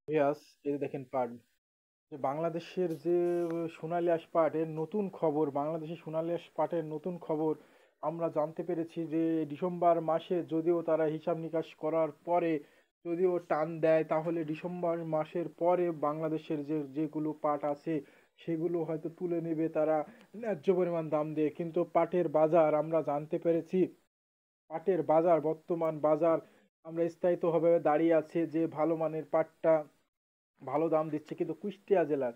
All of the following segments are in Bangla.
ইয়াস, এই যে দেখেন পাট, যে বাংলাদেশের যে সোনালী আঁশ পাট এর নতুন খবর, বাংলাদেশের সোনালী আঁশ পাটের নতুন খবর আমরা জানতে পেরেছি যে ডিসেম্বর মাসে যদিও তারা হিসাব নিকাশ করার পরে যদিও টান দেয়, তাহলে ডিসেম্বর মাসের পরে বাংলাদেশের যে যেগুলো পাট আছে সেগুলো হয়তো তুলে নেবে তারা ন্যায্য পরিমাণ দাম দিয়ে। কিন্তু পাটের বাজার আমরা জানতে পেরেছি, পাটের বাজার বর্তমান বাজার আমরা স্থায়িত্বভাবে দাঁড়িয়ে আছে যে ভালো মানের পাটটা ভালো দাম দিচ্ছে, কিন্তু কুষ্টিয়া জেলার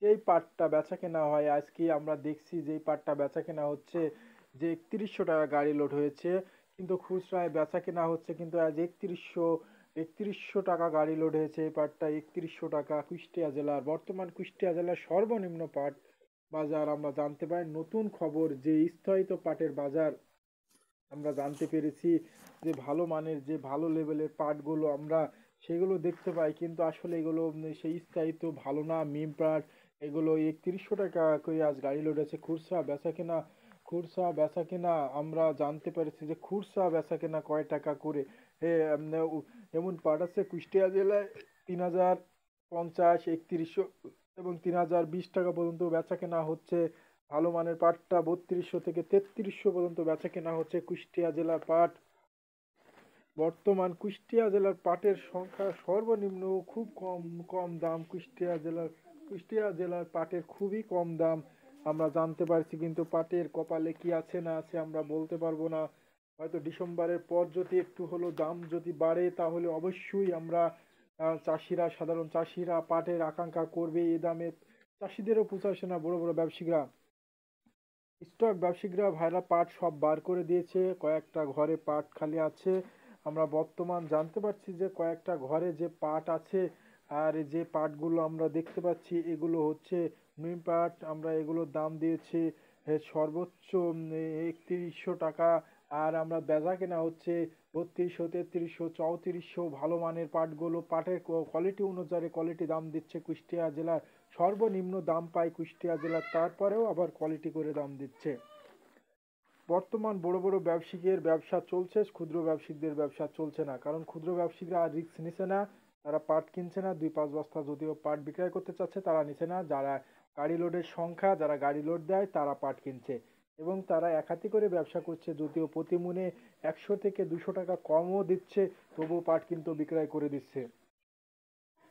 যেই পাটটা বেচা কেনা হয় আজকে আমরা দেখছি যেই পাটটা বেচা কেনা হচ্ছে যে 3100 টাকা গাড়ি লোড হয়েছে, কিন্তু খুচরায় বেচা কেনা হচ্ছে কিন্তু আজ 3100 টাকা গাড়ি লোড হয়েছে এই পাটটা 3100 টাকা। কুষ্টিয়া জেলার বর্তমান কুষ্টিয়া জেলার সর্বনিম্ন পাট বাজার আমরা জানতে পারি। নতুন খবর যে স্থায়িত পাটের বাজার আমরা জানতে পেরেছি যে ভালো মানের যে ভালো লেভেলের পাটগুলো আমরা সেগুলো দেখতে পাই, কিন্তু আসলে এগুলো সেই স্থায়িত্ব ভালো না। মিম পাট এগুলো 3100 টাকা করে আজ গাড়ি লোড আছে। খুচরা বেচা কেনা আমরা জানতে পেরেছি যে খুচরা বেচা কেনা কয় টাকা করে। এমন পাট আছে কুষ্টিয়া জেলায় 3050, 3100 এবং 3020 টাকা পর্যন্ত বেচা কেনা হচ্ছে। ভালো মানের পাটটা 3200 থেকে 3300 পর্যন্ত বেচা কেনা হচ্ছে কুষ্টিয়া জেলার পাট। বর্তমান কুষ্টিয়া জেলার পাটের সংখ্যা সর্বনিম্ন, খুব কম কম দাম। কুষ্টিয়া জেলার পাটের খুবই কম দাম আমরা জানতে পারছি, কিন্তু পাটের কপালে কি আছে না আছে আমরা বলতে পারবো না। হয়তো ডিসেম্বরের পর যদি একটু হলো দাম যদি বাড়ে তাহলে অবশ্যই আমরা চাষিরা, সাধারণ চাষিরা পাটের আকাঙ্ক্ষা করবে এই দামে। চাষিদেরও পোষাচ্ছে না, বড় বড় ব্যবসায়ীরা স্টক ব্যবসায়িকরা ভাইরা পাট সব বার করে দিয়েছে, কয়েকটা ঘরে পাট খালি আছে। আমরা বর্তমান জানতে পারছি যে কয়েকটা ঘরে যে পাট আছে, আর যে পাটগুলো আমরা দেখতে পাচ্ছি এগুলো হচ্ছে নুই পাট। আমরা এগুলোর দাম দিয়েছি সর্বোচ্চ 3100 টাকা, আর আমরা বেচা কেনা হচ্ছে 3200, 3300, 3400। ভালো মানের পাটগুলো পাটের কোয়ালিটি অনুযায়ী কোয়ালিটি দাম দিচ্ছে কুষ্টিয়া জেলার। সর্বনিম্ন দাম পায় কুষ্টিয়া জেলার, তারপরেও আবার কোয়ালিটি করে দাম দিচ্ছে। বর্তমান বড় বড় ব্যবসায়ীদের ব্যবসা চলছে, ক্ষুদ্র ব্যবসায়ীদের ব্যবসা চলছে না, কারণ ক্ষুদ্র ব্যবসায়ীরা আর রিস্ক নিছে না। তারা পাট কিনছে না, 2-5 বস্তা যদিও পাট বিক্রয় করতে চাচ্ছে তারা নিছে না। যারা গাড়ি লোডের সংখ্যা, যারা গাড়ি লোড দেয় তারা পাট কিনছে, এবং তারা এক হাতি করে ব্যবসা করছে। যদিও প্রতি মনে 100 থেকে 200 টাকা কমও দিচ্ছে, তবুও পাট কিন্তু বিক্রয় করে দিচ্ছে।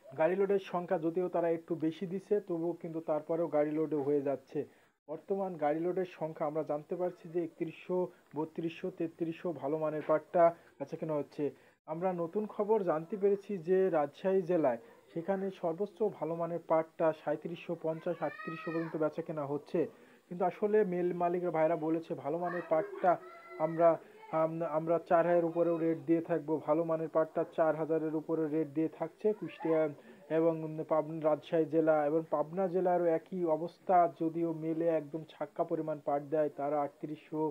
গাড়ি লোডের সংখ্যা যদিও তারা একটু বেশি দিচ্ছে, তবুও কিন্তু তারপরেও গাড়ি লোডে হয়ে যাচ্ছে। বর্তমান গাড়ি লোডের সংখ্যা আমরা জানতে পারছি যে 3100, 3200, 3300 ভালো মানের পাটটা বেচা কেনা হচ্ছে। আমরা নতুন খবর জানতে পেরেছি যে রাজশাহী জেলায় সেখানে সর্বোচ্চ ভালো মানের পাটটা 3750, 3800 পর্যন্ত বেচা কেনা হচ্ছে। কিন্তু আসলে মিল মালিকের ভাইরা বলেছে ভালো মানের পাটটা আমরা আমরা 4000 উপরেও রেট দিয়ে থাকবো। ভালো মানের পাটটা 4000-এর উপরে রেট দিয়ে থাকছে কুষ্টিয়া এবং পাবনা, রাজশাহী জেলা এবং পাবনা জেলারও একই অবস্থা। যদিও মেলে একদম ছাক্কা পরিমাণ পাট দেয় তারা 3800,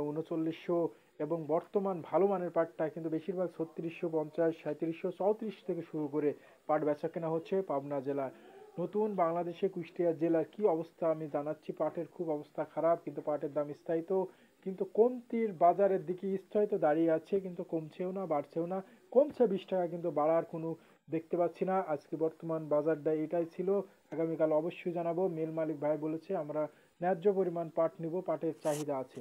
3900, এবং বর্তমান ভালো মানের পাটটা কিন্তু বেশিরভাগ 3650, 3700, 3400 থেকে শুরু করে পাট বেচা কেনা হচ্ছে পাবনা জেলায়। নতুন বাংলাদেশে কুষ্টিয়া জেলার কি অবস্থা আমি জানাচ্ছি। পাটের খুব অবস্থা খারাপ, কিন্তু পাটের দাম স্থায়িত কিন্তু কমতির বাজারের দিকে স্থায়িত দাঁড়িয়ে আছে, কিন্তু কমছেও না বাড়ছেও না। কমছে 20 টাকা, কিন্তু বাড়ার কোনো দেখতে পাচ্ছি না। আজকে বর্তমান বাজারটা এটাই ছিল। আগামীকাল অবশ্যই জানাবো। মিল মালিক ভাই বলেছে আমরা ন্যায্য পরিমাণ পাট নিব, পাটের চাহিদা আছে।